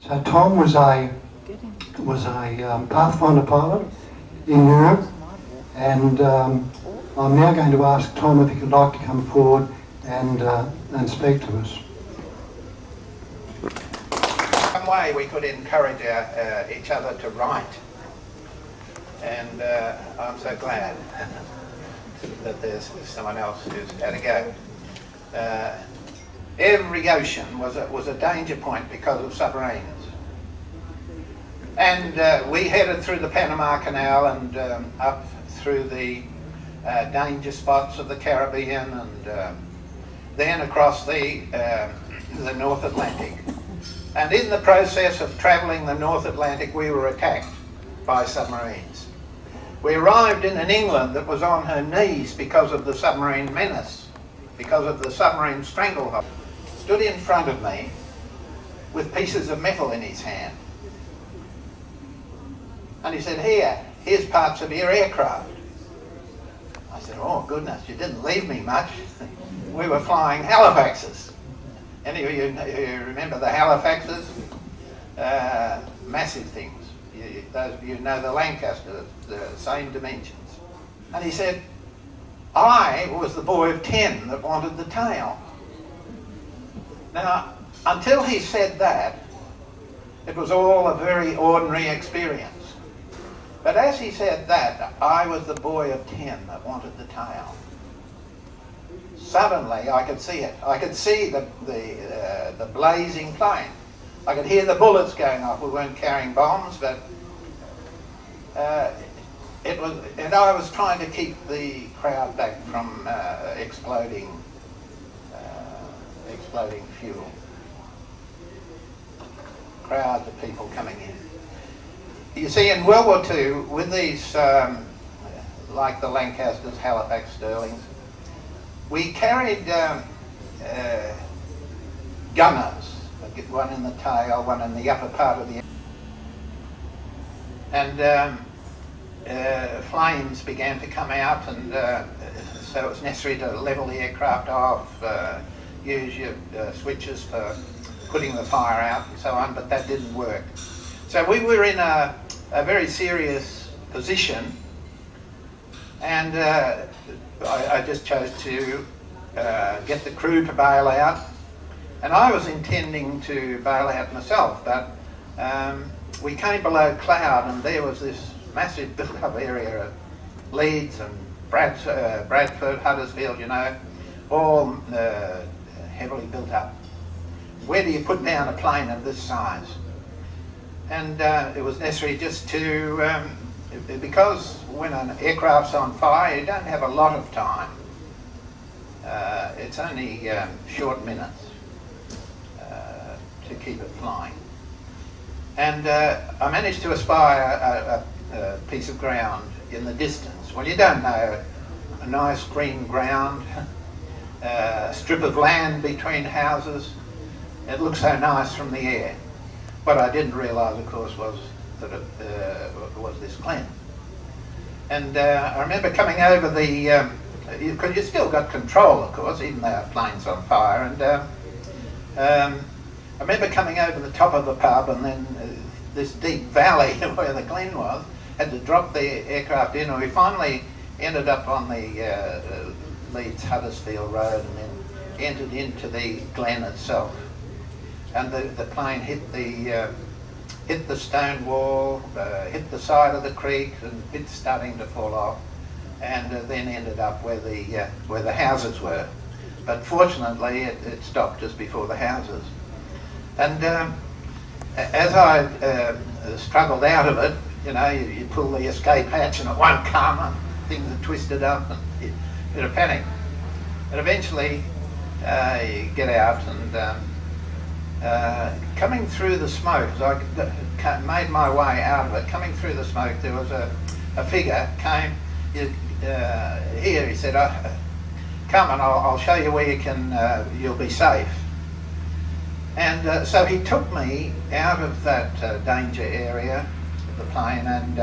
So Tom was a Pathfinder pilot in Europe, and I'm now going to ask Tom if he could like to come forward and speak to us. Some way we could encourage each other to write, and I'm so glad that there's someone else who's had a go. Every ocean was a danger point because of submarines. And we headed through the Panama Canal and up through the danger spots of the Caribbean, and then across the North Atlantic. And in the process of travelling the North Atlantic, we were attacked by submarines. We arrived in an England that was on her knees because of the submarine menace, because of the submarine stranglehold. Stood in front of me with pieces of metal in his hand. And he said, here's parts of your aircraft. I said, oh goodness, you didn't leave me much. We were flying Halifaxes. Any of you remember the Halifaxes? Massive things. Those of you know the Lancasters, the same dimensions. And he said, I was the boy of 10 that wanted the tail. Now, until he said that, it was all a very ordinary experience. But as he said that, I was the boy of 10 that wanted the tail. Suddenly, I could see it. I could see the blazing plane. I could hear the bullets going off. We weren't carrying bombs, but it was. And I was trying to keep the crowd back from exploding fuel. Crowds of people coming in. You see, in World War II, with these, like the Lancasters, Halifax, Sterlings, we carried gunners, one in the tail, one in the upper part of the and flames began to come out, and so it was necessary to level the aircraft off, use your switches for putting the fire out and so on, but that didn't work. So we were in a very serious position, and I just chose to get the crew to bail out, and I was intending to bail out myself, but we came below cloud, and there was this massive built-up area of Leeds and Bradford, Huddersfield, you know, all heavily built up. Where do you put down a plane of this size? And it was necessary just to, because when an aircraft's on fire, you don't have a lot of time. It's only short minutes to keep it flying. And I managed to espy a piece of ground in the distance. Well, you don't know, a nice green ground, a strip of land between houses. It looked so nice from the air. What I didn't realise, of course, was that it was this glen. And I remember coming over the, because you still got control, of course, even though a plane's on fire, and I remember coming over the top of the pub, and then this deep valley where the glen was, had to drop the aircraft in, and we finally ended up on the Leeds Huddersfield Road, and then entered into the glen itself. And the plane hit the stone wall, hit the side of the creek, and it's starting to fall off, and then ended up where the houses were. But fortunately, it stopped just before the houses. And as I struggled out of it, you know, you pull the escape hatch and it won't come, and things are twisted up, and you get a panic. But eventually, you get out, and coming through the smoke, as I made my way out of it, coming through the smoke, there was a figure came. Here, he said, "Come and I'll show you where you'll be safe." And so he took me out of that danger area of the plane, and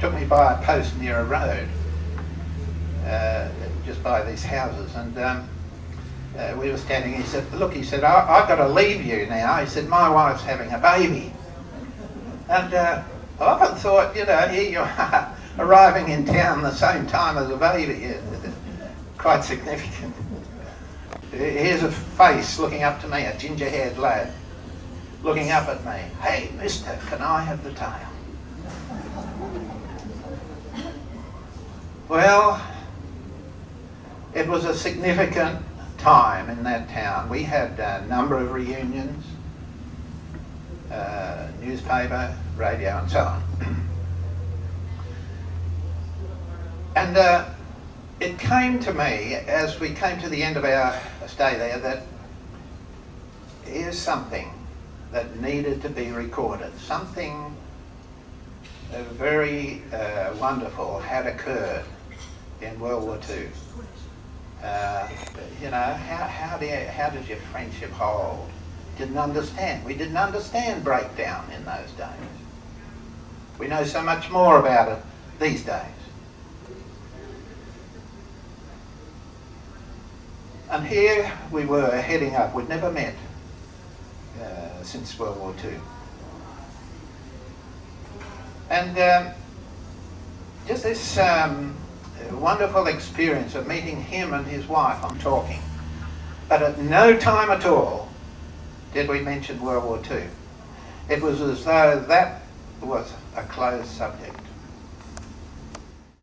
took me by a post near a road, just by these houses. And we were standing, he said, look, he said, I've got to leave you now. He said, my wife's having a baby. And I often thought, you know, here you are, arriving in town the same time as a baby. Quite significant. Here's a face looking up to me, a ginger-haired lad, looking up at me. Hey, mister, can I have the tail? Well, it was a significant time in that town. We had a number of reunions, newspaper, radio and so on. And it came to me as we came to the end of our stay there that here's something that needed to be recorded. Something very wonderful had occurred in World War II. You know, how did your friendship hold? Didn't understand. We didn't understand breakdown in those days. We know so much more about it these days. And here we were heading up. We'd never met since World War II. And just this wonderful experience of meeting him and his wife. I'm talking. But at no time at all did we mention World War II. It was as though that was a closed subject.